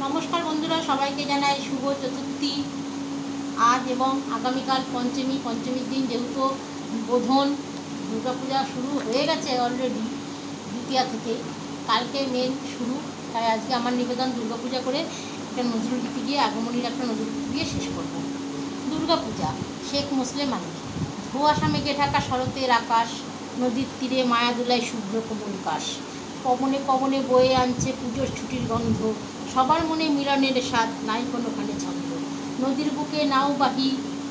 নমস্কার বন্ধুরা, সবাইকে জানাই শুভ চতুর্থী। আজ এবং আগামীকাল পঞ্চমীর দিন যেহেতু বোধন দুর্গাপূজা শুরু হয়ে গেছে অলরেডি দ্বিতীয়া থেকে, কালকে মেন শুরু। তাই আজকে আমার নিবেদন দুর্গাপূজা করে একটা নজরুল গীতি দিয়ে, আগমনীর একটা নজরুল গীতি দিয়ে শেষ করব। দুর্গাপূজা শেখ মুসলিম আলী। ধোঁয়াশা মেঘে ঢাকা শরতের আকাশ, নদীর তীরে মায়াদুলায় শুভ্র কোমল কাশ। পবনে পবনে বয়ে আনছে পুজোর ছুটির গন্ধ, সবার মনে মিলনের স্বাদ, নাই কোনোখানে ছন্দ। নদীর বুকে নাওবাহী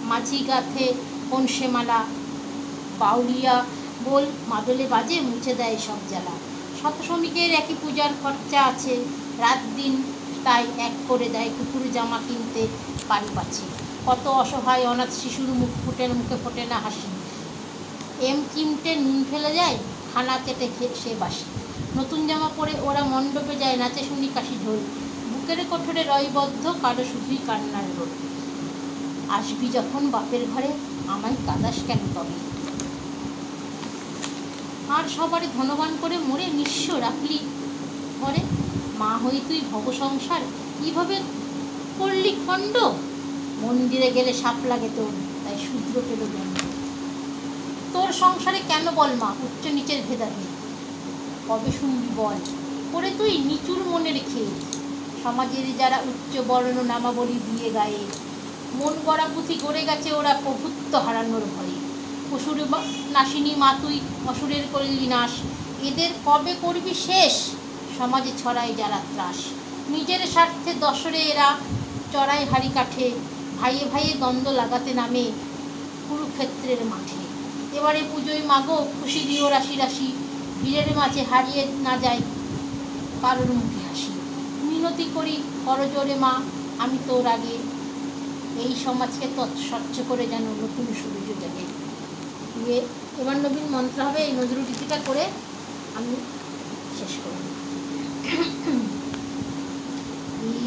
মাঝি গাথে কনসেমালা, বাউরিয়া বল মাদলে বাজে মুছে দেয় সব জ্বালা। শত শ্রমিকের একই পূজার খরচা আছে, রাত দিন তাই এক করে দেয় কুকুর জামা কিনতে পারি পাচ্ছে। কত অসহায় অনাথ শিশুর মুখে ফোটে না হাসি, চিমটে নুন ফেলে যায় খানা চেটে সে বাসি। নতুন জামা পরে ওরা মণ্ডপে যায়, নাচে শুনি কাশি ঢোল, বুকের কোঠরে রয়বদ্ধ কারো শুধুই কান্নার রোল। আসবি যখন বাপের ঘরে আমায় কাদাস কেন তবে, আর সবারে ধনবান করে মোরে নিঃস্ব রাখলি ঘরে। মা হই তুই ভব সংসার কীভাবে করলি খণ্ড, মন্দিরে গেলে সাপ লাগে তোর তাই শূদ্র পেল দণ্ড। তোর সংসারে কেন বল মা উচ্চ নিচের ভেদাভেদ, কবে শুনবি বল করে তুই নিচুর মনে রেখে। সমাজের যারা উচ্চ বর্ণ নামাবলী দিয়ে গায়ে, মন গড়া পুঁথি গড়ে গেছে ওরা প্রভুত্ব হারানোর ভয়ে। অসুর নাসিনী মা তুই অসুরের করলি নাশ, এদের কবে করবি শেষ সমাজে ছড়ায় যারা ত্রাস। নিজের স্বার্থে দশরে এরা চড়াই হাড়ি কাঠে, ভাইয়ে ভাইয়ে দ্বন্দ্ব লাগাতে নামে কুরুক্ষেত্রের মাঠে। এবারে পুজোয় মাগো খুশি দিও রাশি রাশি, ভিড়ের মাঝে হারিয়ে না যায় কারোর মুখে হাসি। মিনতি করি করজোরে মা আমি তোর আগে, এই সমাজকে স্বচ্ছ করে যেন নতুন সূর্য জাগে। এবার নবীন মন্ত্র হবে, এই নজরুল গীতিটা করে আমি শেষ করব।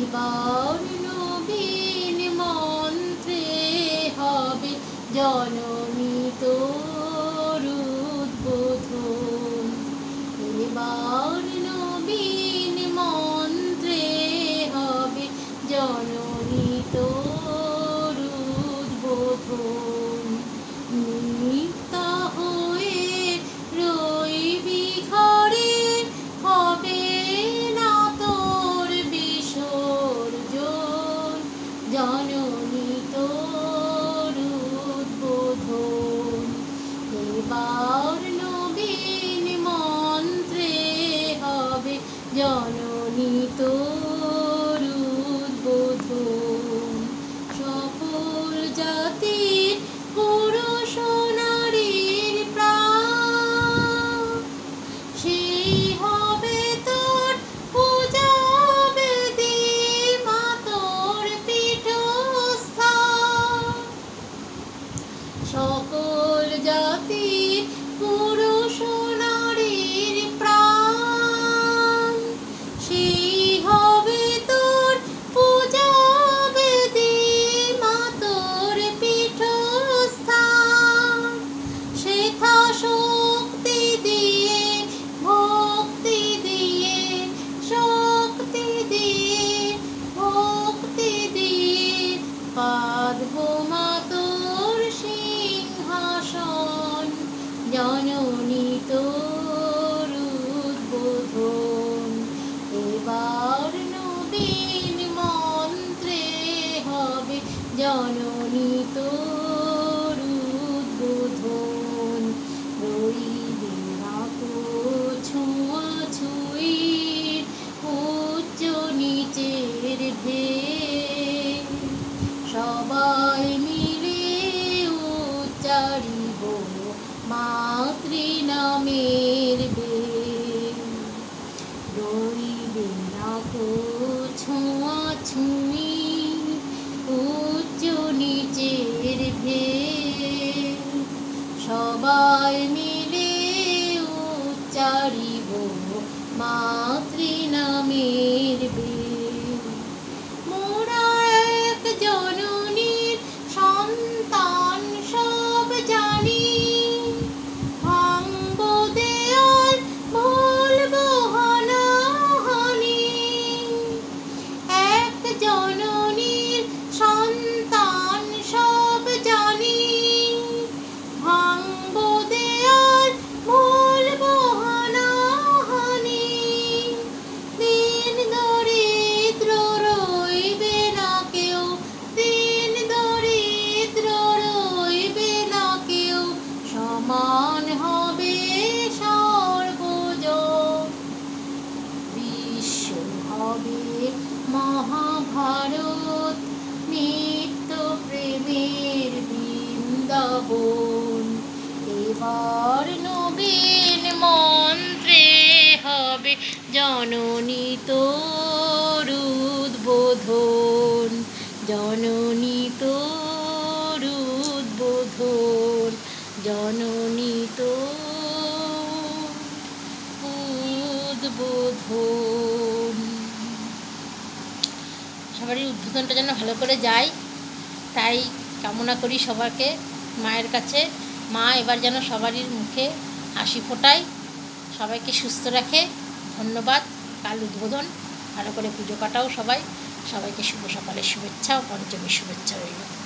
এবার নবীন মন্ত্রে হবে জননী তোর উদ্বোধন। এবার নবীন মন্ত্রে হবে জননী তোর উদ্বোধন। নিত্যা হয়ে রইবি ঘরে, হবে না তোর বিসর্জন, জননী তোর উদ্বোধন। এবার নবীন মন্ত্রে হবে জননী তোর উদ্বোধন। সকল জাতির পুরুষ নারীর প্রাণ, সেই হবে তোর পূজা বেদী, মা তোর পীঠস্থান। সকল জাতির পুরুষ নারীর প্রাণ, সেই হবে তোর পূজা বেদী, মা তোর পীঠস্থান। সেথা শক্তি দিয়ে ভক্তি দিয়ে, শক্তি দিয়ে ভক্তি দিয়ে বাঁধব মা তোর সিংহাসন, জননী তোর উদ্বোধন। এবার নবীন মন্ত্রে হবে জননী তোর উদ্বোধন। রইবে না কো ছোঁয়াছুঁয়ির উচ্চ নিচের ভেদ, সবাই মিলে উচ্চারিব মাতৃনামের বেদ। রইবে না কো ছোঁয়াছুঁয়ি উচ্চ নিচের ভেদ, সবাই মিলে উচ্চারিব মাতৃনামের বেদ। মোরা এক জননীর সন্তান সব জানি, ভাঙব দেয়াল ভুলব হানাহানি। মহাভারত নিত্য প্রেমের বৃন্দাবন। এবার নবীন মন্ত্রে হবে জননী তোর উদ্বোধন, জননী তোর উদ্বোধন, জননী তোর উদ্বোধন। সবারই উদ্বোধনটা যেন ভালো করে যায়, তাই কামনা করি সবাইকে মায়ের কাছে। মা এবার যেন সবারই মুখে হাসি ফোটায়, সবাইকে সুস্থ রাখে। ধন্যবাদ। কাল উদ্বোধন, ভালো করে পুজো কাটাও সবাই। সবাইকে শুভ সকালের শুভেচ্ছা ও পঞ্চমীর শুভেচ্ছা রইল।